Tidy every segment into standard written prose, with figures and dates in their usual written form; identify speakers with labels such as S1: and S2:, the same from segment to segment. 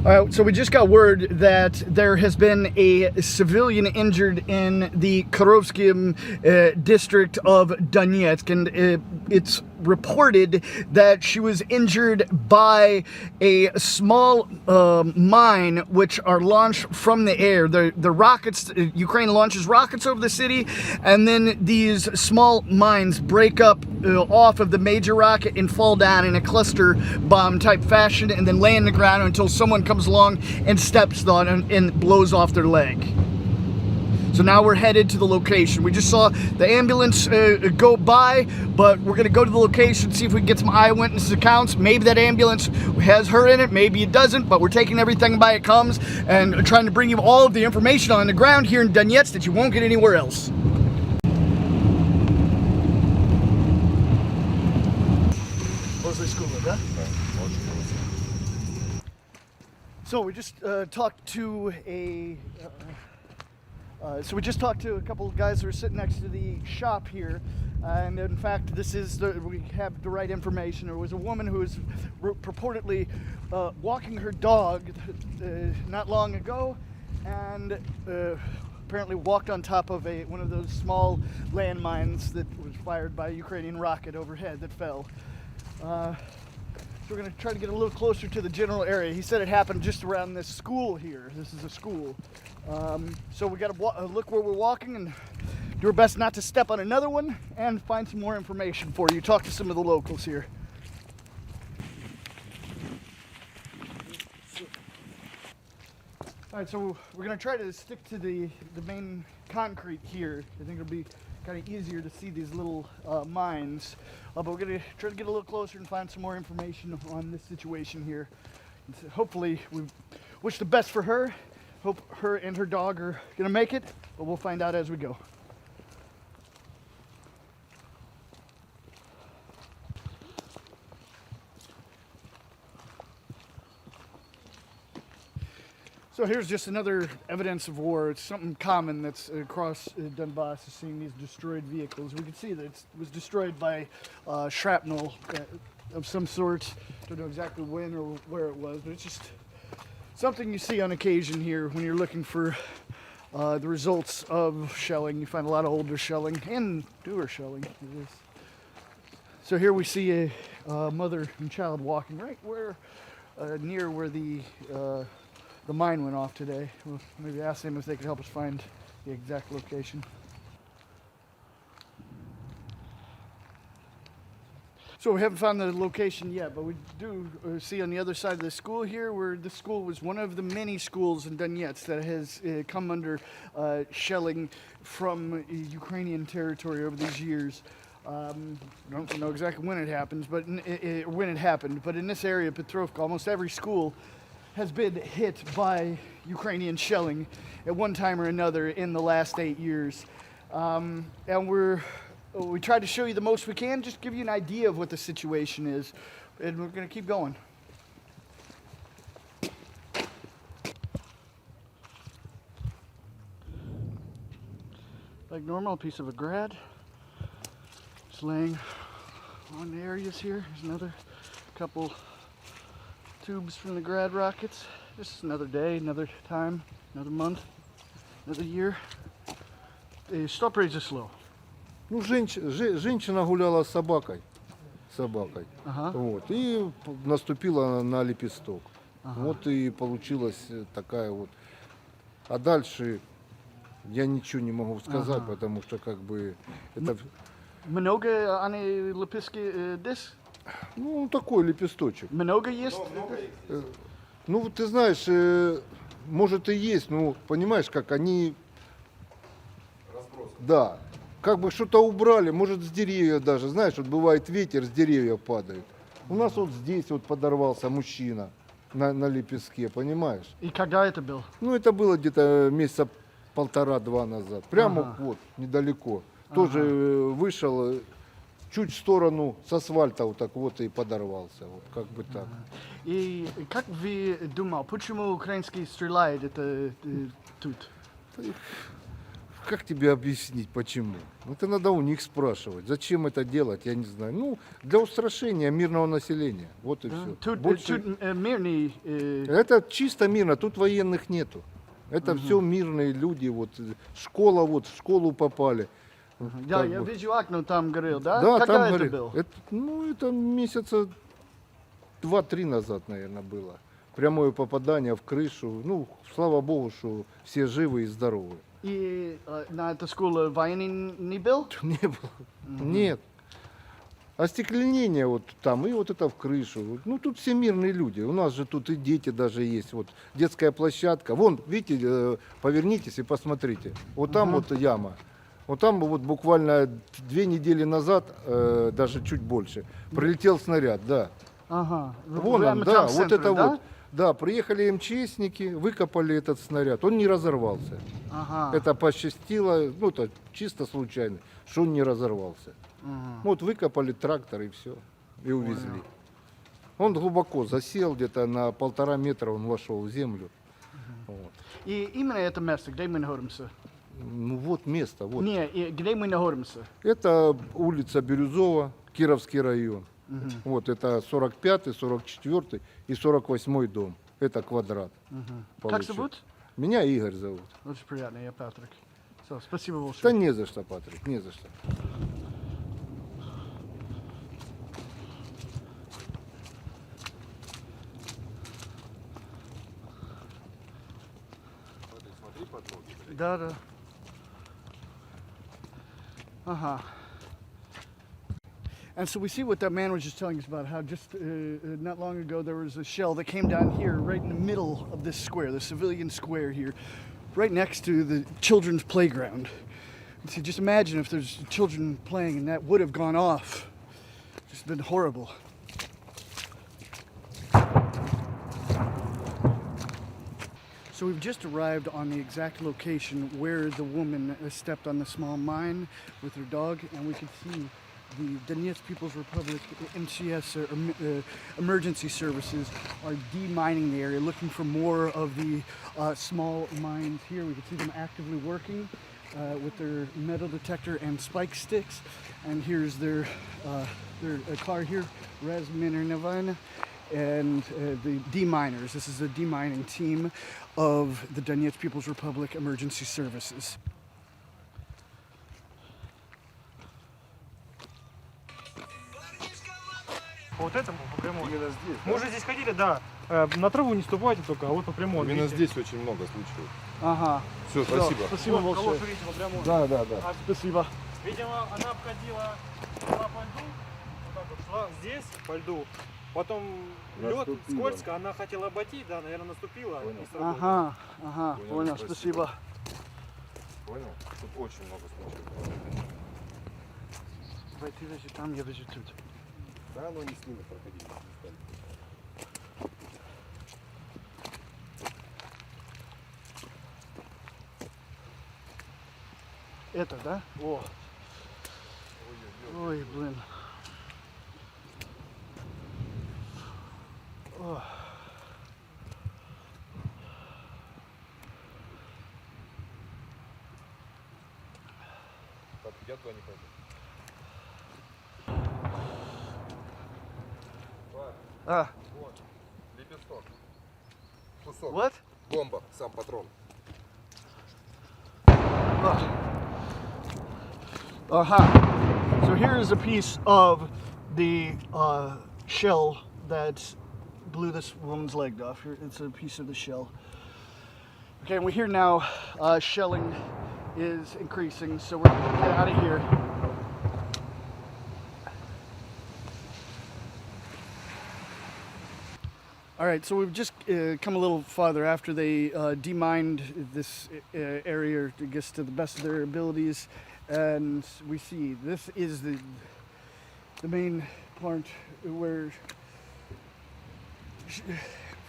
S1: So we just got word that there has been a civilian injured in the Karovsky district of Donetsk, and it's reported that she was injured by a small mine which are launched from the air. The rockets, Ukraine launches rockets over the city, and then these small mines break up off of the major rocket and fall down in a cluster bomb type fashion, and then lay on the ground until someone comes along and steps on and blows off their leg. So now we're headed to the location. We just saw the ambulance go by, but we're gonna go to the location, see if we can get some eyewitness accounts. Maybe that ambulance has her in it, maybe it doesn't, but we're taking everything by it comes and trying to bring you all of the information on the ground here in Donetsk that you won't get anywhere else. So we just talked to a couple of guys who are sitting next to the shop here, and in fact, we have the right information. There was a woman who was purportedly walking her dog not long ago, and apparently walked on top of one of those small landmines that was fired by a Ukrainian rocket overhead that fell. So we're going to try to get a little closer to the general area. He said it happened just around this school here. This is a school. So we got to look where we're walking and do our best not to step on another one and find some more information for you. Talk to some of the locals here. All right, so we're going to try to stick to the main concrete here. I think it'll be kind of easier to see these little mines. But we're going to try to get a little closer and find some more information on this situation here. And so hopefully, we wish the best for her. Hope her and her dog are going to make it, but we'll find out as we go. So here's just another evidence of war. It's something common that's across Donbass, is seeing these destroyed vehicles. We can see that it was destroyed by shrapnel of some sort. Don't know exactly when or where it was, but it's just something you see on occasion here when you're looking for the results of shelling. You find a lot of older shelling and newer shelling. So here we see a mother and child walking right near where the mine went off today. We'll maybe ask them if they could help us find the exact location. So we haven't found the location yet, but we do see on the other side of the school here where the school was one of the many schools in Donetsk that has come under shelling from Ukrainian territory over these years. I don't know exactly when it happens, but when it happened, but in this area, Petrovka, almost every school has been hit by Ukrainian shelling at one time or another in the last 8 years. And we tried to show you the most we can, just give you an idea of what the situation is. And we're going to keep going. Like normal, a piece of a grad. Just laying on the areas here. There's another couple tubes from the grad rockets. Just another day, another time, another month, another year. Что произошло?
S2: Ну, женщина гуляла с собакой,
S1: Ага.
S2: вот, и наступила на лепесток.
S1: Ага.
S2: Вот и получилась такая вот. А дальше я ничего не могу сказать,
S1: Ага.
S2: потому что как бы это,
S1: Много они лепестки здесь?
S2: ну, такой лепесточек.
S1: Много есть?
S2: Ну, ты знаешь, может и есть, но понимаешь, как они, да, как бы что-то убрали, может с деревьев даже, знаешь, вот бывает ветер, с деревьев падает. У нас вот здесь вот подорвался мужчина на лепестке, понимаешь?
S1: И когда это было?
S2: Ну, это было где-то месяца 1,5-2 назад, прямо
S1: Ага.
S2: вот, недалеко. Тоже вышел чуть в сторону с асфальта вот так вот и подорвался, вот как бы так.
S1: И как вы думаете, почему украинские стреляют это тут?
S2: как тебе объяснить, почему? Это надо у них спрашивать. Зачем это делать, я не знаю. Ну, для устрашения мирного населения. Вот и все.
S1: Тут мирный...
S2: Это чисто мирно, тут военных нету. Это все мирные люди, вот школа, вот в школу попали.
S1: Да, я вижу окно там горел, да?
S2: Да,
S1: Когда
S2: там
S1: это
S2: горит.
S1: было?
S2: Это месяца 2-3 назад, наверное, было. Прямое попадание в крышу. Ну, слава богу, что все живы и здоровы.
S1: И на эту школу военный не был?
S2: Не было. Нет. Остекленение вот там, и вот это в крышу. Ну, тут все мирные люди. У нас же тут и дети даже есть. Вот детская площадка. Вон, видите, повернитесь и посмотрите. Вот там вот яма. Вот там вот буквально 2 недели назад, даже чуть больше, прилетел снаряд, да.
S1: Ага.
S2: Вон
S1: Прямо
S2: он,
S1: там
S2: да,
S1: в
S2: вот
S1: центре,
S2: это
S1: да?
S2: вот. Да, приехали МЧСники, выкопали этот снаряд. Он не разорвался.
S1: Ага.
S2: Это посчастило, ну, это чисто случайно, что он не разорвался. Вот выкопали трактор и все, и увезли. Он глубоко засел, где-то на 1,5 метра он вошел в землю. Вот.
S1: И именно это место, где мы находимся?
S2: Ну вот место, вот.
S1: Не, и где мы находимся?
S2: Это улица Бирюзова, Кировский район. Вот это 45-й, 44-й и 48-й дом. Это квадрат.
S1: Как
S2: получил.
S1: зовут?
S2: Меня Игорь зовут.
S1: Очень приятно, я Патрик. Все, спасибо
S2: Да
S1: большое.
S2: не за что, Патрик, не за что.
S1: Да, да. Ага. And so we see what that man was just telling us about, how just not long ago there was a shell that came down here right in the middle of this square, the civilian square here, right next to the children's playground. So just imagine if there's children playing and that would have gone off. It's been horrible. So we've just arrived on the exact location where the woman stepped on the small mine with her dog, and we can see the Donetsk People's Republic MCS emergency services are demining the area, looking for more of the small mines here. We can see them actively working with their metal detector and spike sticks. And here's their car here, Razminernavana, and the deminers. This is the demining team of the Donetsk People's Republic Emergency Services.
S3: По вот этому, по прямой.
S4: Именно здесь,
S3: Мы уже здесь ходили, да. На траву не ступайте только, а вот по прямой.
S4: Именно
S3: видите?
S4: здесь очень много случаев.
S1: Ага.
S4: Все, спасибо.
S1: Спасибо
S3: Вот,
S1: большое.
S3: кого видите по прямой.
S2: Да, да, да.
S3: А,
S1: Спасибо.
S3: видимо, она обходила, шла по льду, вот так вот, шла здесь по льду. Потом лед,
S2: Наступила.
S3: скользко, она хотела обойти, да, наверное, наступила.
S2: Понял.
S3: и сработала.
S1: Ага, ага,
S4: Понял,
S1: понял,
S4: спасибо.
S1: спасибо.
S4: Понял? Тут очень много случаев.
S1: Давай ты вези там, я везу тут.
S4: Да, но не снимет, проходи.
S1: Это, да? О. Ой, блин. О.
S4: Так, я туда не пойду.
S1: А,
S4: Вот, лепесток. Кусок.
S1: what?
S4: Бомба, сам патрон.
S1: So here is a piece of the shell that blew this woman's leg off. Here, it's a piece of the shell. Okay, and we hear now shelling is increasing, so we're gonna get out of here. All right, so we've just come a little farther after they demined this area, I guess, to the best of their abilities, and we see this is the main part where,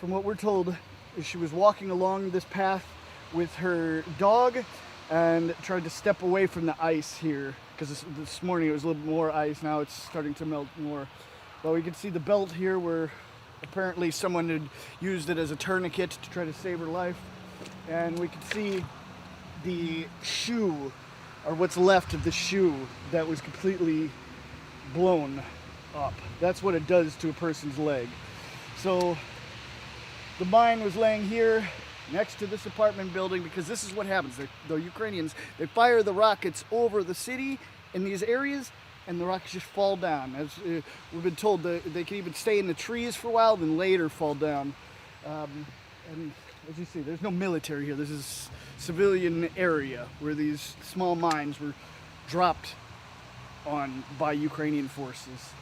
S1: from what we're told, she was walking along this path with her dog and tried to step away from the ice here, because this morning it was a little more ice, now it's starting to melt more. But we can see the belt here where apparently someone had used it as a tourniquet to try to save her life. And we can see the shoe, or what's left of the shoe that was completely blown up. That's what it does to a person's leg. So the mine was laying here next to this apartment building, because this is what happens. The Ukrainians, they fire the rockets over the city in these areas, and the rockets just fall down. As we've been told, they can even stay in the trees for a while, then later fall down. And as you see, there's no military here. This is civilian area where these small mines were dropped on by Ukrainian forces.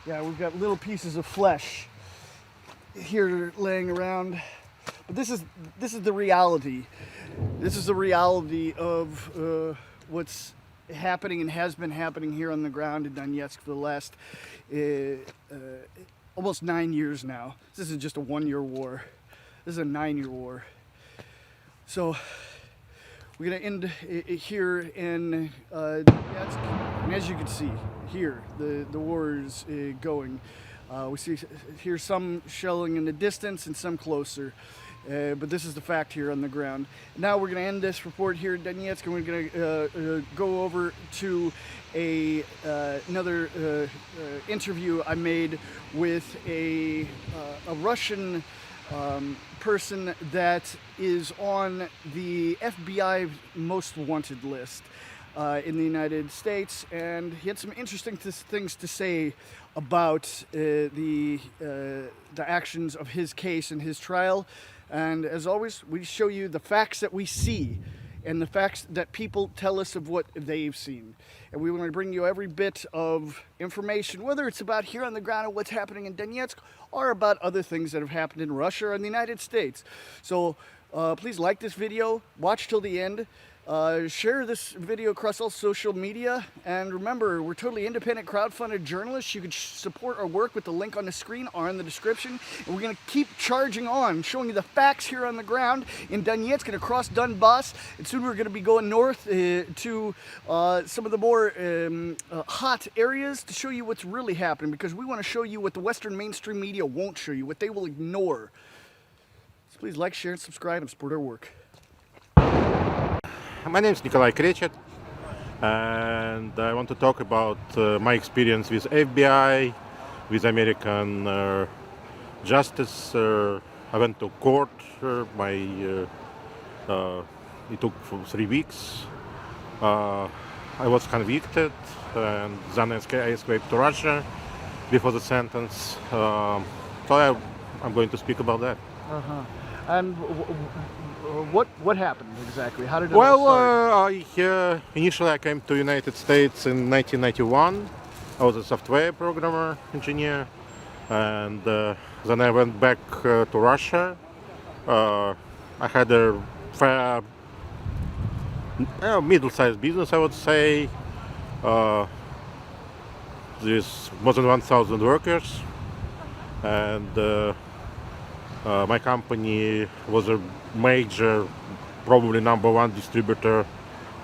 S1: Yeah, we've got little pieces of flesh here laying around, but this is the reality. This is the reality of what's happening and has been happening here on the ground in Donetsk for the last almost 9 years now. This isn't just a 1-year war. This is a 9-year war. So we're gonna end here in Donetsk, and as you can see here, the war is going. We see here some shelling in the distance and some closer, but this is the fact here on the ground. Now we're gonna end this report here in Donetsk, and we're gonna go over to another interview I made with a Russian person that is on the FBI most wanted list in the United States, and he had some interesting things to say about the actions of his case and his trial. And as always, we show you the facts that we see and the facts that people tell us of what they've seen. And we want to bring you every bit of information, whether it's about here on the ground and what's happening in Donetsk, or about other things that have happened in Russia or in the United States. So please like this video, watch till the end, share this video across all social media, and remember, we're totally independent crowdfunded journalists. You can support our work with the link on the screen or in the description, and we're going to keep charging on, showing you the facts here on the ground in Donetsk and across Donbass, and soon we're going to be going north to some of the more hot areas to show you what's really happening, because we want to show you what the Western mainstream media won't show you, what they will ignore. So please like, share, and subscribe, and support our work.
S5: My name is Nikolai Krechet, and I want to talk about my experience with FBI, with American justice. I went to court. It took 3 weeks. I was convicted, and then I escaped to Russia before the sentence. So I'm going to speak about that.
S1: And what happened exactly? How did it all start?
S5: Initially I came to United States in 1991. I was a software programmer engineer, and then I went back to Russia. I had a fair, middle-sized business, I would say. There's more than 1,000 workers, and my company was a major, probably #1 distributor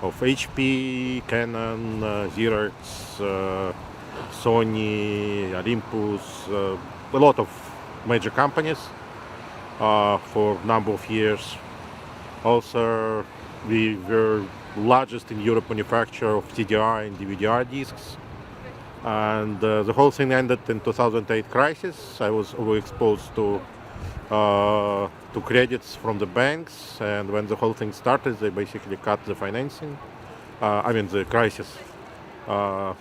S5: of HP, Canon, Xerox, Sony, Olympus, a lot of major companies for a number of years. Also, we were largest in Europe manufacturer of CDR and DVD discs. And the whole thing ended in 2008 crisis. I was overexposed to credits from the banks, and when the whole thing started, they basically cut the financing. The crisis. So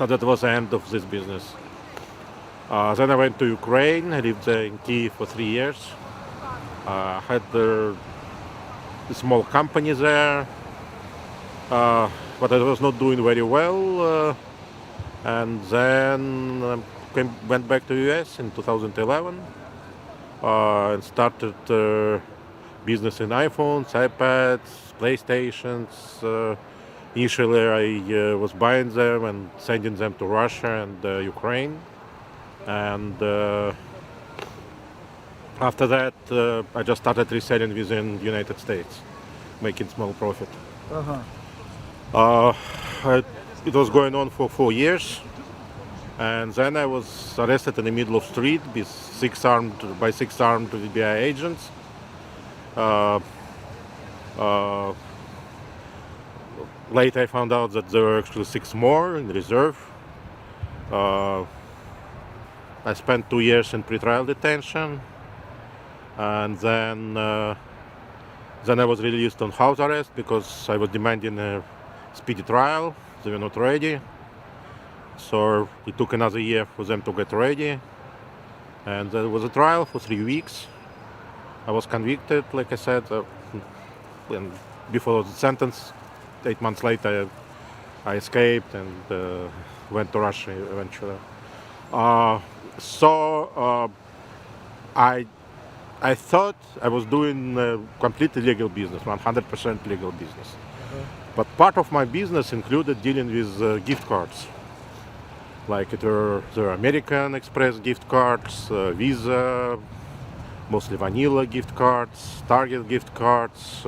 S5: that was the end of this business. Then I went to Ukraine. I lived there in Kyiv for 3 years. I had a small company there, but I was not doing very well. And then went back to US in 2011 and started business in iPhones, iPads, PlayStations. Initially I was buying them and sending them to Russia and Ukraine. And after that I just started reselling within the United States, making small profit. It was going on for 4 years. And then I was arrested in the middle of street by six armed FBI agents. Later I found out that there were actually 6 more in reserve. I spent 2 years in pretrial detention, and then I was released on house arrest because I was demanding a speedy trial. They were not ready, so it took another year for them to get ready, and there was a trial for 3 weeks. I was convicted, like I said, and before the sentence, 8 months later, I escaped and went to Russia eventually. I thought I was doing completely legal business, 100% legal business. But part of my business included dealing with gift cards. Like there were American Express gift cards, Visa, mostly vanilla gift cards, Target gift cards,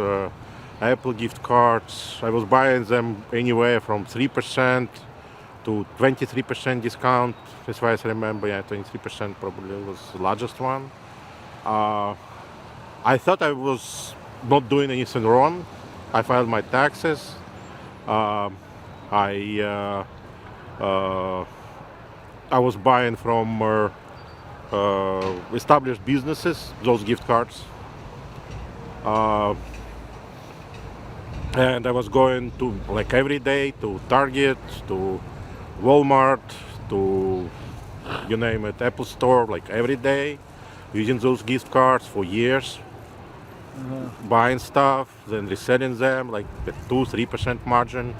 S5: Apple gift cards. I was buying them anywhere from 3% to 23% discount, as far as I remember. Yeah, 23% probably was the largest one. I thought I was not doing anything wrong. I filed my taxes. I was buying from established businesses those gift cards. And I was going to, like, every day to Target, to Walmart, to, you name it, Apple Store, like every day, using those gift cards for years, buying stuff, then reselling them, like at 2-3% margin,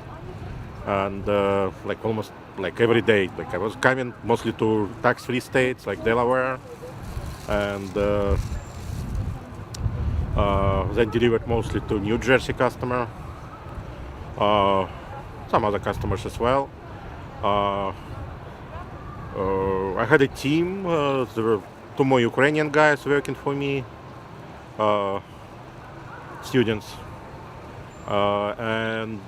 S5: and like almost like every day. Like I was coming mostly to tax-free states like Delaware, and then delivered mostly to New Jersey customer, some other customers as well. I had a team. There were 2 more Ukrainian guys working for me, students, and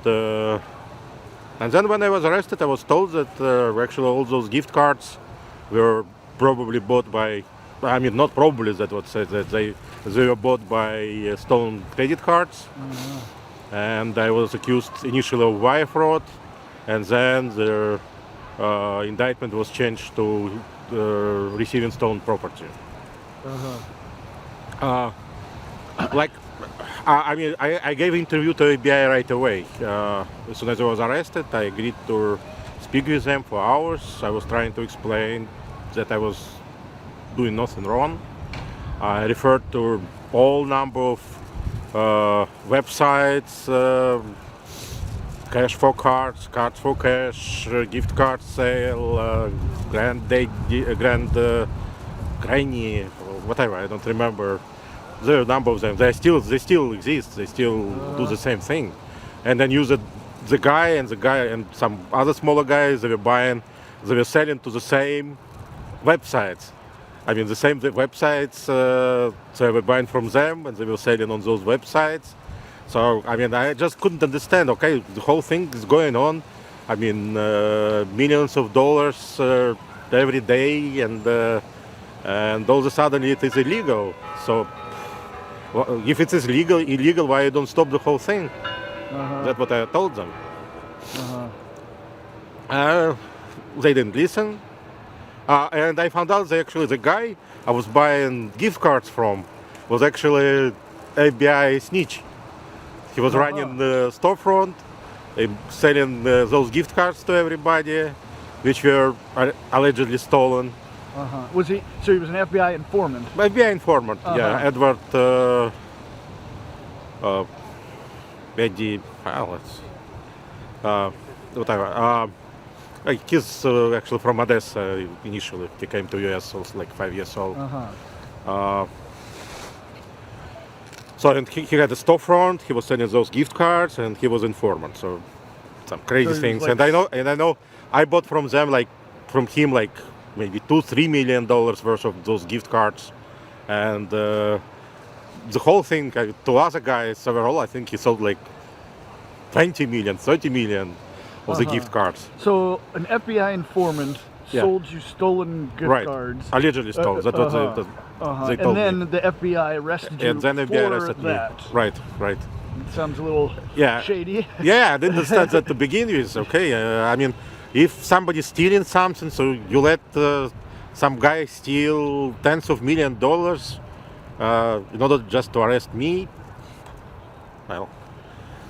S5: then when I was arrested, I was told that actually all those gift cards were probably bought by, I mean, not probably, that what said that they were bought by stolen credit cards. And I was accused initially of wire fraud, and then the indictment was changed to receiving stolen property. Like, I mean, I gave interview to FBI right away. As soon as I was arrested, I agreed to speak with them for hours. I was trying to explain that I was doing nothing wrong. I referred to all number of websites, cash for cards, cards for cash, gift card sale, granny, whatever, I don't remember. There are a number of them. They still exist. They still do the same thing. And then the guy and some other smaller guys they were selling to the same websites. I mean, the same websites, they were buying from them and they were selling on those websites. So, I mean, I just couldn't understand, okay, the whole thing is going on. I mean, millions of dollars every day, and all of a sudden it is illegal. So, well, if it is illegal, why you don't stop the whole thing? That's what I told them. They didn't listen. And I found out that actually the guy I was buying gift cards from was actually FBI snitch. He was running the storefront, selling those gift cards to everybody, which were allegedly stolen.
S1: Was he? So he was an FBI informant.
S5: FBI informant, yeah. Edward, Eddie, whatever. He's actually from Odessa initially. He came to US, he was like 5 years old. So and he had a storefront. He was selling those gift cards, and he was informant. So some crazy things. Like, and I know, I bought from him like maybe $2-3 million worth of those gift cards, and the whole thing to other guys overall, I think he sold like 20 million, 30 million of the gift cards.
S1: So an FBI informant
S5: Yeah.
S1: sold you stolen gift
S5: Right.
S1: cards.
S5: Allegedly stolen. That was they told
S1: And then
S5: me.
S1: the FBI arrested you
S5: And then the FBI
S1: for
S5: arrested me.
S1: that.
S5: Right, right.
S1: It sounds a little
S5: Yeah.
S1: shady.
S5: Yeah, I didn't understand that to begin with. Okay, I mean, if somebody's stealing something, so you let some guy steal tens of $millions in order just to arrest me. Well,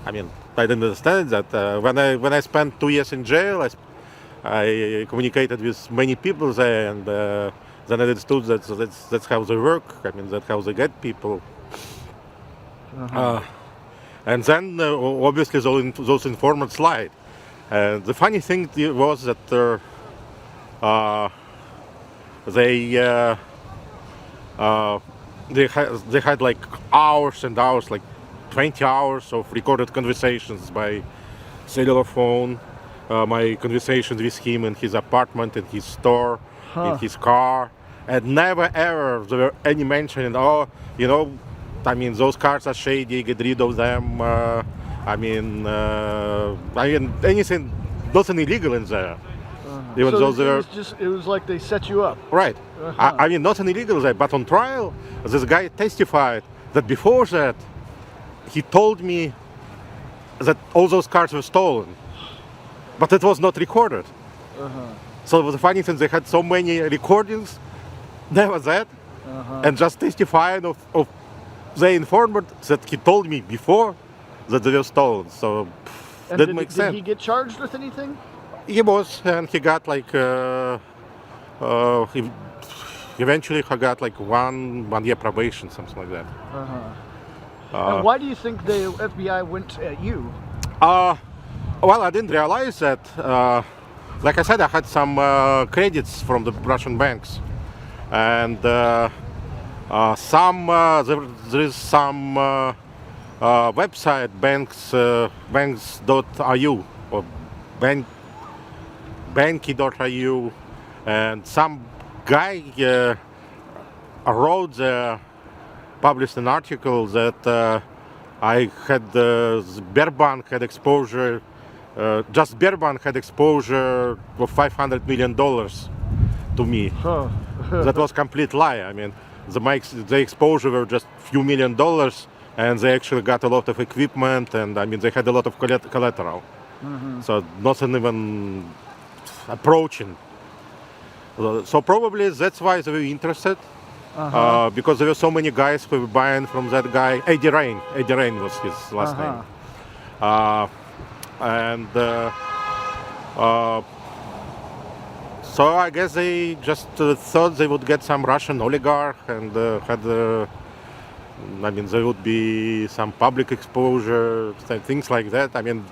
S5: I mean, I didn't understand that. When I spent 2 years in jail, I communicated with many people there, and then I understood that that's how they work. I mean, that's how they get people. And then obviously those informants lied. The funny thing was that they had like hours and hours, like 20 hours of recorded conversations by cellular phone. My conversations with him in his apartment, in his store, in his car, and never ever there were any mention. Oh, you know, I mean, those cars are shady. Get rid of them. I mean, anything, nothing illegal in there. Even
S1: So
S5: though there,
S1: it was like they set you up.
S5: right. I mean, nothing illegal there. But on trial, this guy testified that before that, he told me that all those cars were stolen, but it was not recorded. So the funny thing, they had so many recordings, never that, and just testifying of the informant that he told me before that they were stolen. So
S1: And
S5: that
S1: did,
S5: makes
S1: did
S5: sense.
S1: he get charged with anything?
S5: He was, and he got like he eventually he got like one year probation, something like that.
S1: And why do you think the FBI went at you?
S5: Well, I didn't realize that. Like I said, I had some credits from the Russian banks, and there is some website banks.ru or banky.ru, and some guy published an article that I had Sberbank had exposure. Just Sberbank had exposure of $500 million to me. That was complete lie. I mean, the exposure were just few $1 million, and they actually got a lot of equipment, and I mean they had a lot of collateral. So nothing even approaching. So probably that's why they were interested, because there were so many guys who were buying from that guy. Eddie Rain was his last name. So I guess they just thought they would get some Russian oligarch and I mean, there would be some public exposure, things like that. I mean,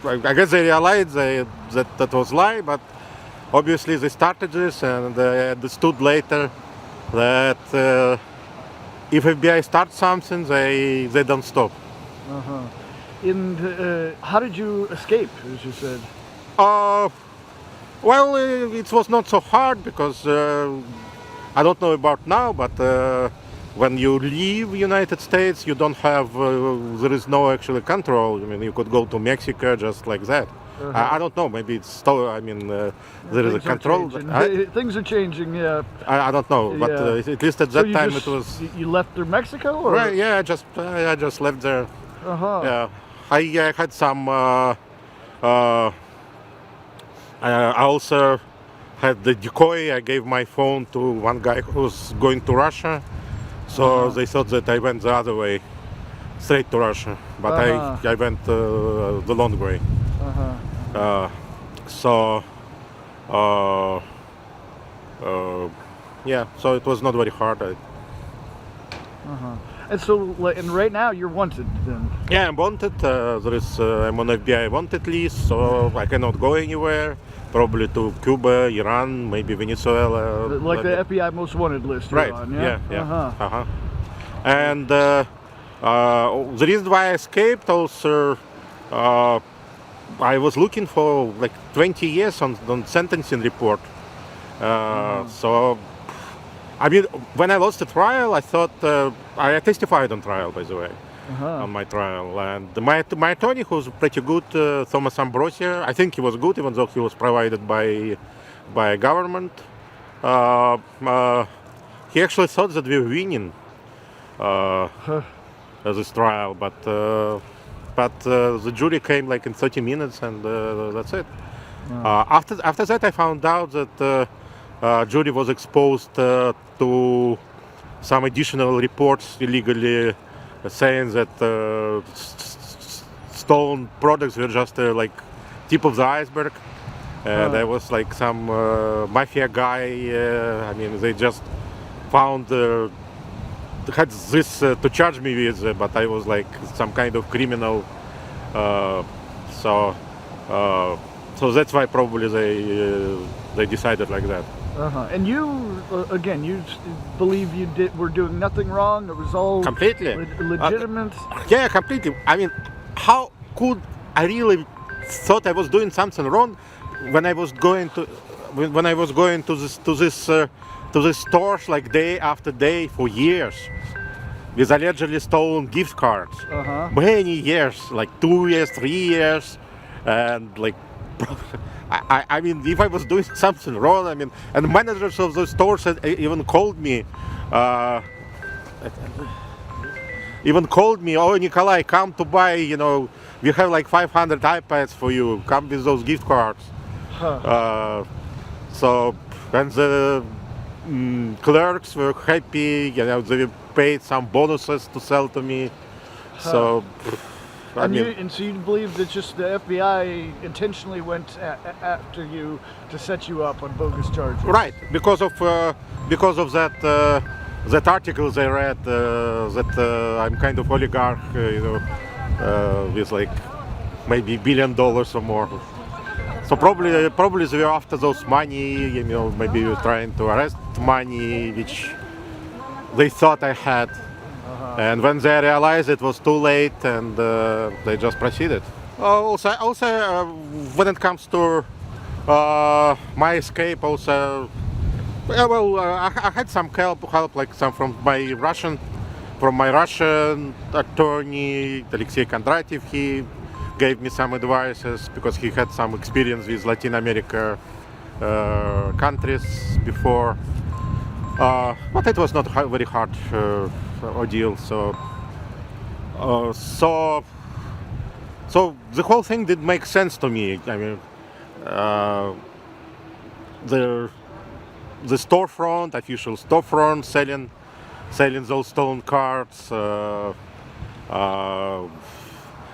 S5: I guess they realized that was lie, but obviously they started this, and they understood later that if FBI starts something, they don't stop.
S1: And how did you escape, as you said?
S5: Well, it was not so hard because I don't know about now, but when you leave United States, you don't have, there is no actual control. I mean, you could go to Mexico just like that. I don't know, maybe it's still, I mean, there is a control.
S1: Things are changing, yeah.
S5: I don't know, but at least at that
S1: you
S5: time
S1: just,
S5: it was...
S1: You left through Mexico? Or?
S5: Right, yeah, I just left there. Yeah, I had some... I also had the decoy. I gave my phone to one guy who was going to Russia. So they thought that I went the other way, straight to Russia. But I went the long way. Yeah, so it was not very hard.
S1: And so, and right now you're wanted then?
S5: Yeah, I'm wanted. I'm on FBI wanted list, so I cannot go anywhere. Probably to Cuba, Iran, maybe Venezuela.
S1: Like the FBI most wanted list you're
S5: right.
S1: on, yeah?
S5: And the reason why I escaped also, I was looking for like 20 years on sentencing report. So, I mean, when I lost the trial, I thought, I testified on trial, by the way, on my trial. And my attorney, who's pretty good, Thomas Ambrosio, I think he was good, even though he was provided by by a government. He actually thought that we were winning this trial, but the jury came like in 30 minutes, and that's it. After that, I found out that jury was exposed to some additional reports illegally, saying that stolen products were just like tip of the iceberg. There was like some mafia guy. I mean, they just found had this to charge me with, but I was like some kind of criminal. So that's why probably they decided like that.
S1: And you, again, you believe were doing nothing wrong. It was all
S5: Completely
S1: legitimate.
S5: Yeah, completely. I mean, how could I really thought I was doing something wrong when I was going to this stores like day after day for years with allegedly stolen gift cards, many years, like 2 years, 3 years, and like. I mean, if I was doing something wrong, I mean, and managers of the stores even called me. Oh, Nikolai, come to buy. You know, we have like 500 iPads for you. Come with those gift cards. So, and the clerks were happy. You know, they paid some bonuses to sell to me. So.
S1: And so you believe that just the FBI intentionally went after you to set you up on bogus charges?
S5: Right, because of that articles I read that I'm kind of oligarch, with like maybe $1 billion or more. So probably they were after those money, maybe were trying to arrest money which they thought I had. And when they realized it was too late, and they just proceeded. Also, when it comes to my escape, also, I had some help, like some from my Russian attorney, Alexei Kondratiev. He gave me some advices because he had some experience with Latin America countries before. But it was not very hard ordeal. So the whole thing did make sense to me. I mean, the storefront, official storefront, selling those stolen cards.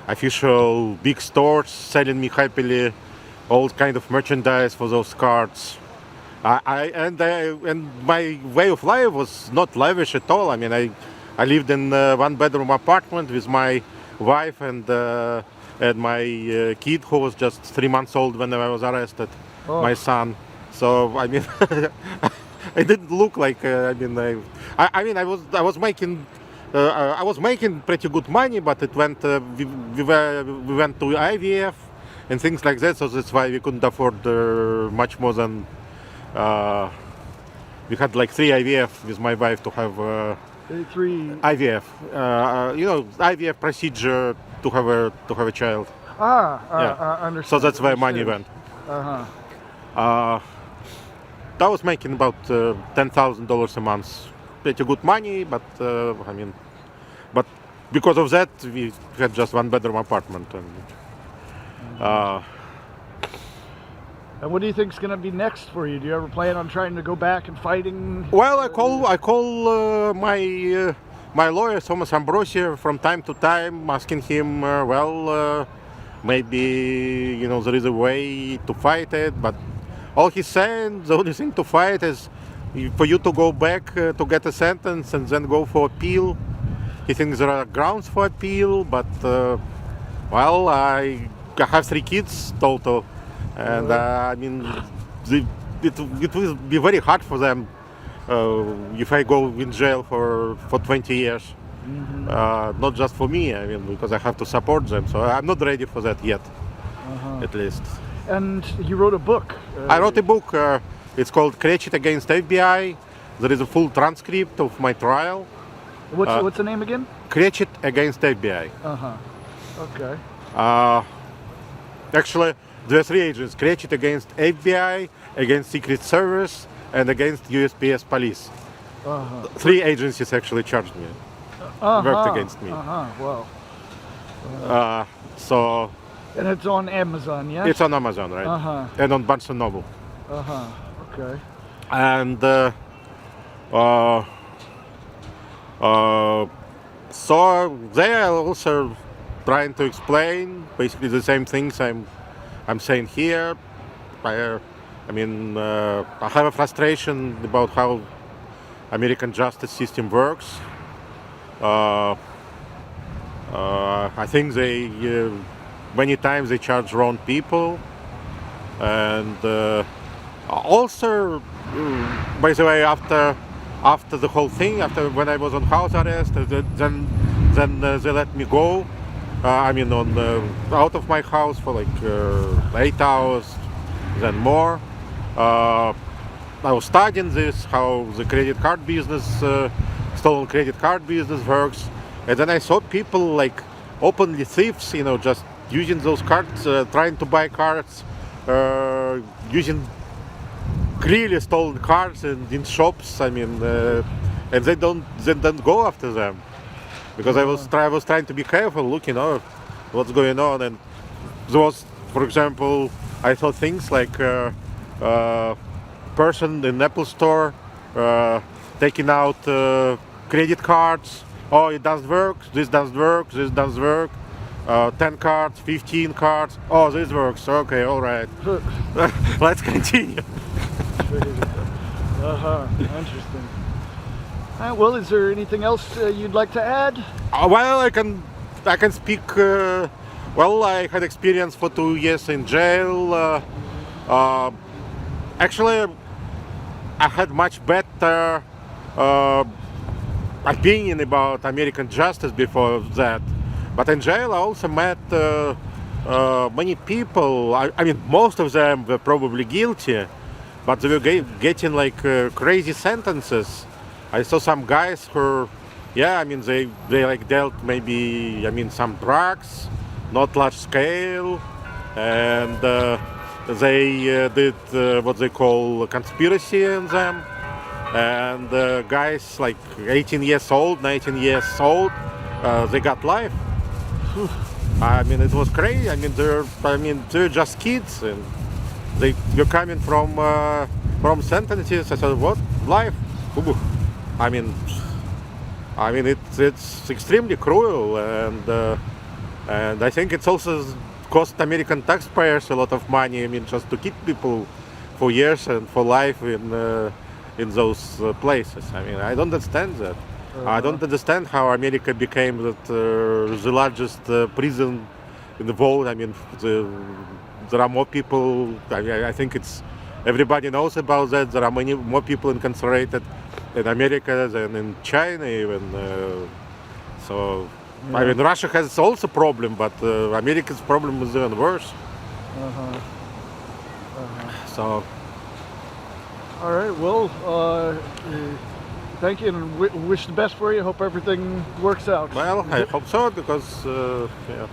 S5: Official big stores selling me happily all kind of merchandise for those cards. And my way of life was not lavish at all. I mean, I lived in a one-bedroom apartment with my wife and my kid, who was just 3 months old when I was arrested, my son. So I mean, I didn't look like. I was making pretty good money, but it went. We went to IVF and things like that. So that's why we couldn't afford much more than. We had like 3 IVF with my wife to have
S1: 3
S5: IVF. IVF procedure to have a child.
S1: Understand.
S5: So that's where money went. I was making about $10,000 a month. Pretty good money, but but because of that, we had just one-bedroom apartment.
S1: And what do you think is going to be next for you? Do you ever plan on trying to go back and fighting?
S5: Well, I call my lawyer Thomas Ambrosi from time to time, asking him, maybe there is a way to fight it, but all he's saying, the only thing to fight is for you to go back to get a sentence and then go for appeal. He thinks there are grounds for appeal, but I have 3 kids total. And it will be very hard for them if I go in jail for 20 years. Not just for me, because I have to support them. So I'm not ready for that yet, at least.
S1: And you wrote a book.
S5: I wrote a book. It's called Cratchit Against FBI. There is a full transcript of my trial.
S1: What's the name again?
S5: Cratchit Against FBI.
S1: Okay.
S5: Actually, there are three agents created against FBI, against Secret Service, and against USPS police. Three agencies actually charged me, worked against me.
S1: Wow.
S5: So
S1: And it's on Amazon, yeah?
S5: it's on Amazon, right? And on Barnes and Noble.
S1: Okay.
S5: And so they are also trying to explain basically the same things I'm saying here. I have a frustration about how American justice system works. I think they many times they charge wrong people, and also, by the way, after the whole thing, after when I was on house arrest, then they let me go. Out of my house for like 8 hours, then more. I was studying this, how the credit card business, stolen credit card business works, and then I saw people like openly thieves, just using those cards, trying to buy cards, using clearly stolen cards in shops. And they don't go after them, because I was trying to be careful, looking out what's going on. And there was, for example, I saw things like person in Apple store taking out credit cards. Oh, it doesn't work. This doesn't work. This doesn't work. 10 cards, 15 cards. Oh, this works. Okay, all right. Let's continue.
S1: Interesting. Well, is there anything else you'd like to add?
S5: Well, I can speak. Well, I had experience for 2 years in jail. Actually, I had much better opinion about American justice before that. But in jail, I also met many people. I mean, most of them were probably guilty, but they were getting like crazy sentences. I saw some guys who, they like dealt maybe, some drugs, not large scale, and they did what they call conspiracy in them. And guys like 18 years old, 19 years old, they got life. It was crazy. They're just kids, and you're coming from sentences. I said, what? Life? It's extremely cruel, and I think it's also cost American taxpayers a lot of money. Just to keep people for years and for life in those places. I don't understand that. I don't understand how America became the largest prison in the world. There are more people. I think everybody knows about that. There are many more people incarcerated in America than in China even. Russia has also problem, but America's problem is even worse. So.
S1: All right. Well, thank you, and wish the best for you. Hope everything works out.
S5: Well, I hope so, because
S1: Yeah.